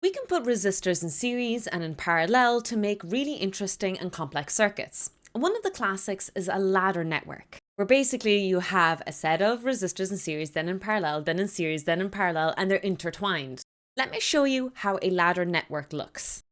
We can put resistors in series and in parallel to make really interesting and complex circuits. One of the classics is a ladder network, where basically you have a set of resistors in series, then in parallel, then in series, then in parallel, and they're intertwined. Let me show you how a ladder network looks.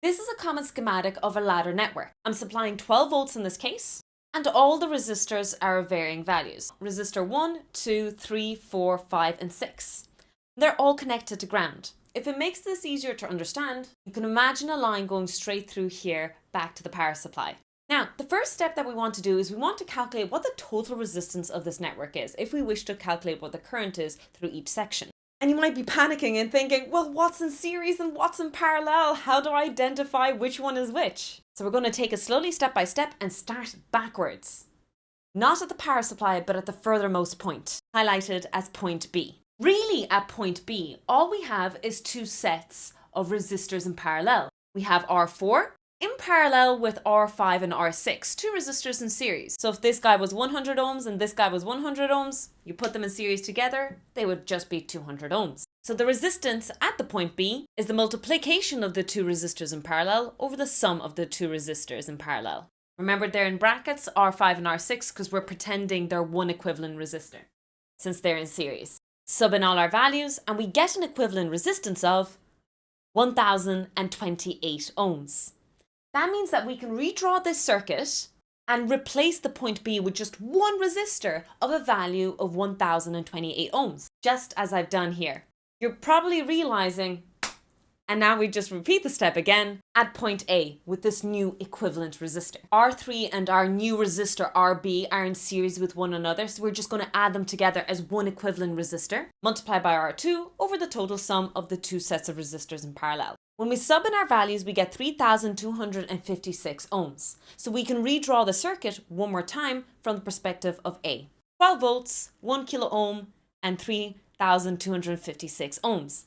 This is a common schematic of a ladder network. I'm supplying 12 volts in this case, and all the resistors are of varying values. Resistor 1, 2, 3, 4, 5, and 6. They're all connected to ground. If it makes this easier to understand, you can imagine a line going straight through here back to the power supply. Now, the first step that we want to do is we want to calculate what the total resistance of this network is if we wish to calculate what the current is through each section. And you might be panicking and thinking, well, what's in series and what's in parallel? How do I identify which one is which? So we're going to take it slowly step by step and start backwards. Not at the power supply, but at the furthermost point, highlighted as point B. Really, at point B, all we have is two sets of resistors in parallel. We have R4 in parallel with R5 and R6, two resistors in series. So if this guy was 100 ohms and this guy was 100 ohms, you put them in series together, they would just be 200 ohms. So the resistance at the point B is the multiplication of the two resistors in parallel over the sum of the two resistors in parallel. Remember they're in brackets, R5 and R6, because we're pretending they're one equivalent resistor, since they're in series. Sub in all our values, and we get an equivalent resistance of 1028 ohms. That means that we can redraw this circuit and replace the point B with just one resistor of a value of 1028 ohms, just as I've done here. You're probably realizing, and now we just repeat the step again at point A with this new equivalent resistor. R3 and our new resistor RB are in series with one another, so we're just going to add them together as one equivalent resistor, multiplied by R2 over the total sum of the two sets of resistors in parallel. When we sub in our values, we get 3,256 ohms. So we can redraw the circuit one more time from the perspective of A. 12 volts, 1 kilo ohm, and 3,256 ohms.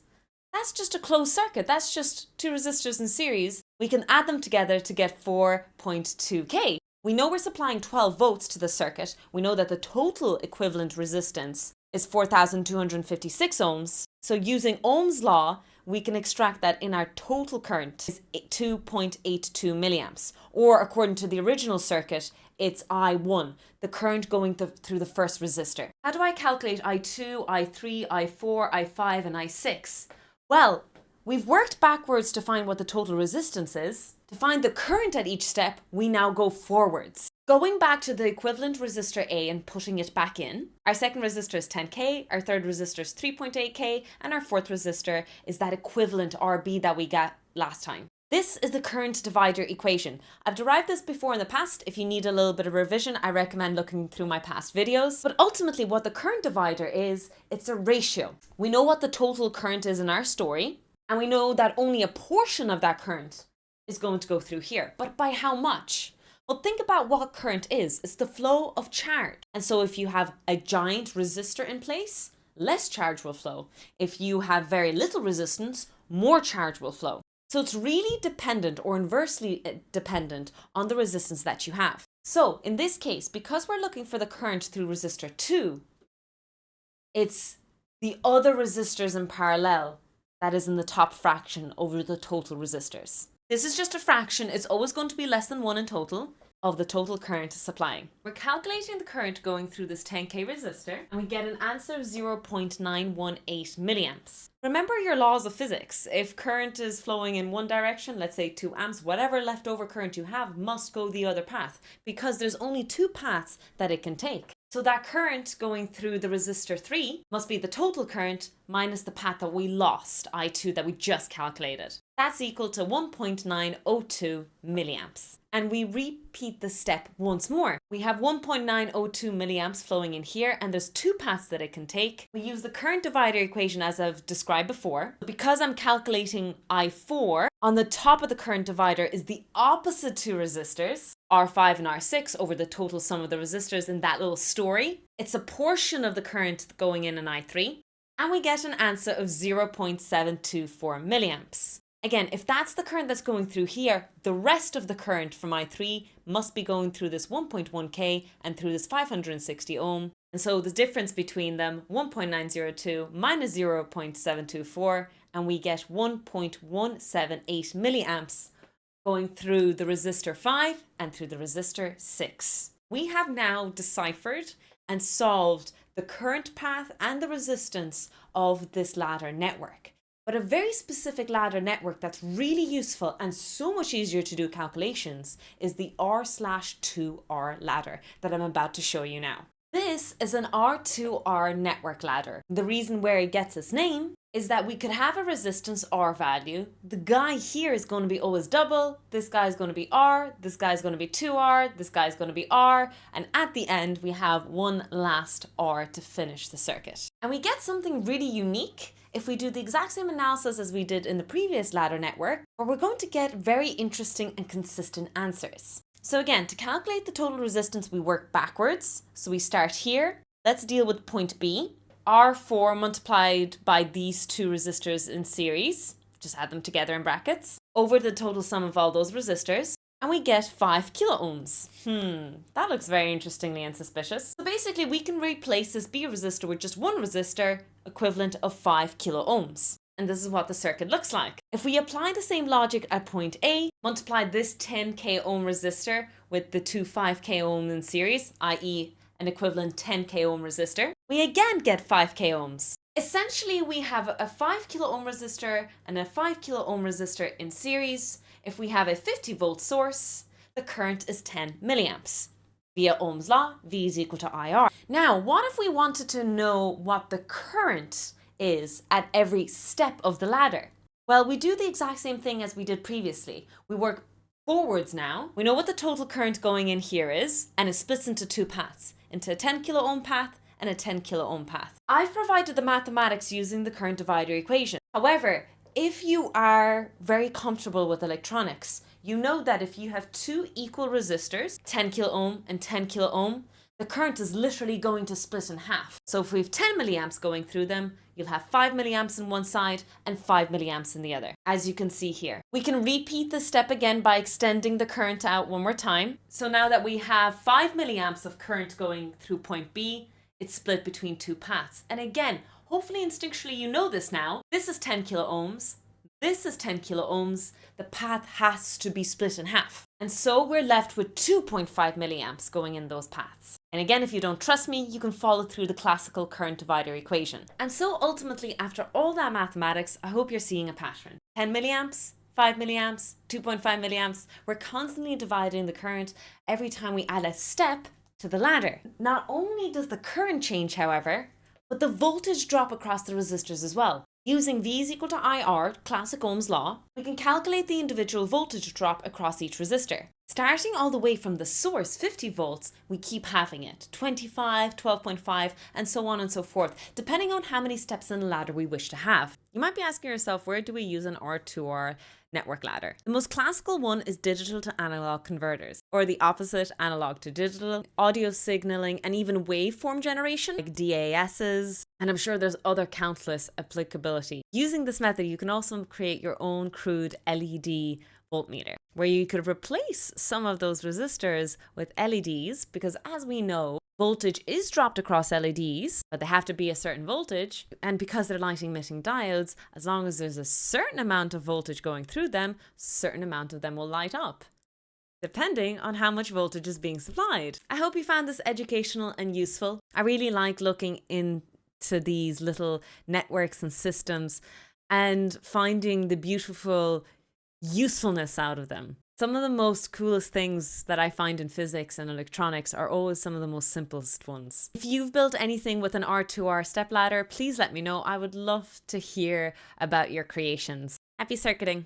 That's just a closed circuit. That's just two resistors in series. We can add them together to get 4.2K. We know we're supplying 12 volts to the circuit. We know that the total equivalent resistance is 4,256 ohms. So using Ohm's law, we can extract that in our total current is 2.82 milliamps. Or according to the original circuit, it's I1, the current going through the first resistor. How do I calculate I2, I3, I4, I5, and I6? Well, we've worked backwards to find what the total resistance is. To find the current at each step, we now go forwards. Going back to the equivalent resistor A and putting it back in, our second resistor is 10K, our third resistor is 3.8K, and our fourth resistor is that equivalent RB that we got last time. This is the current divider equation. I've derived this before in the past. If you need a little bit of revision, I recommend looking through my past videos. But ultimately what the current divider is, it's a ratio. We know what the total current is in our story, and we know that only a portion of that current is going to go through here. But by how much? Well, think about what current is. It's the flow of charge. And so if you have a giant resistor in place, less charge will flow. If you have very little resistance, more charge will flow. So it's really dependent or inversely dependent on the resistance that you have. So in this case, because we're looking for the current through resistor 2, it's the other resistors in parallel that is in the top fraction over the total resistors. This is just a fraction. It's always going to be less than 1 in total of the total current supplying. We're calculating the current going through this 10K resistor, and we get an answer of 0.918 milliamps. Remember your laws of physics. If current is flowing in one direction, let's say 2 amps, whatever leftover current you have must go the other path, because there's only 2 paths that it can take. So that current going through the resistor 3 must be the total current minus the path that we lost, I2, that we just calculated. That's equal to 1.902 milliamps. And we repeat the step once more. We have 1.902 milliamps flowing in here, and there's 2 paths that it can take. We use the current divider equation as I've described before. Because I'm calculating I4, on the top of the current divider is the opposite 2 resistors, R5 and R6, over the total sum of the resistors in that little story. It's a portion of the current going in I3, and we get an answer of 0.724 milliamps. Again, if that's the current that's going through here, the rest of the current from I3 must be going through this 1.1K and through this 560 ohm. And so the difference between them, 1.902 minus 0.724, and we get 1.178 milliamps going through the resistor 5 and through the resistor 6. We have now deciphered and solved the current path and the resistance of this ladder network. But a very specific ladder network that's really useful and so much easier to do calculations is the R/2R ladder that I'm about to show you now. This is an R2R network ladder. The reason where it gets its name is that we could have a resistance R value. The guy here is going to be always double, this guy is going to be R, this guy is going to be 2R, this guy is going to be R, and at the end we have one last R to finish the circuit. And we get something really unique if we do the exact same analysis as we did in the previous ladder network, where we're going to get very interesting and consistent answers. So again, to calculate the total resistance, we work backwards. So we start here. Let's deal with point B. R4 multiplied by these two resistors in series, just add them together in brackets, over the total sum of all those resistors, and we get 5 kilo ohms. That looks very interestingly and suspicious. So basically we can replace this B resistor with just one resistor, equivalent of 5 kilo ohms. And this is what the circuit looks like. If we apply the same logic at point A, multiply this 10k ohm resistor with the two 5k ohm in series, i.e. an equivalent 10k ohm resistor, we again get 5k ohms. Essentially, we have a 5 kilo ohm resistor and a 5 kilo ohm resistor in series. If we have a 50 volt source, the current is 10 milliamps. Via Ohm's law, V is equal to IR. Now, what if we wanted to know what the current is at every step of the ladder? Well, we do the exact same thing as we did previously. We work forwards now. We know what the total current going in here is, and it splits into two paths, into a 10 kilo ohm path and a 10 kilo ohm path. I've provided the mathematics using the current divider equation. However, if you are very comfortable with electronics, you know that if you have two equal resistors, 10 kilo ohm and 10 kilo ohm, the current is literally going to split in half. So if we have 10 milliamps going through them, you'll have 5 milliamps on one side and 5 milliamps in the other, as you can see here. We can repeat this step again by extending the current out one more time. So now that we have 5 milliamps of current going through point B, it's split between two paths. And again, hopefully instinctually you know this now. This is 10 kilo ohms. This is 10 kilo ohms. The path has to be split in half. And so we're left with 2.5 milliamps going in those paths. And again, if you don't trust me, you can follow through the classical current divider equation. And so ultimately, after all that mathematics, I hope you're seeing a pattern. 10 milliamps, 5 milliamps, 2.5 milliamps. We're constantly dividing the current every time we add a step to the ladder. Not only does the current change, however, but the voltage drop across the resistors as well. Using V is equal to IR, classic Ohm's law, we can calculate the individual voltage drop across each resistor. Starting all the way from the source, 50 volts, we keep halving it, 25, 12.5, and so on and so forth, depending on how many steps in the ladder we wish to have. You might be asking yourself, where do we use an R2R network ladder? The most classical one is digital to analog converters, or the opposite, analog to digital, audio signaling, and even waveform generation, like DASs, and I'm sure there's other countless applicability. Using this method, you can also create your own crude LED voltmeter, where you could replace some of those resistors with LEDs, because as we know, voltage is dropped across LEDs, but they have to be a certain voltage, and because they're light emitting diodes, as long as there's a certain amount of voltage going through them, a certain amount of them will light up, depending on how much voltage is being supplied. I hope you found this educational and useful. I really like looking into these little networks and systems and finding the beautiful usefulness out of them. Some of the most coolest things that I find in physics and electronics are always some of the most simplest ones. If you've built anything with an R2R stepladder, please let me know. I would love to hear about your creations. Happy circuiting!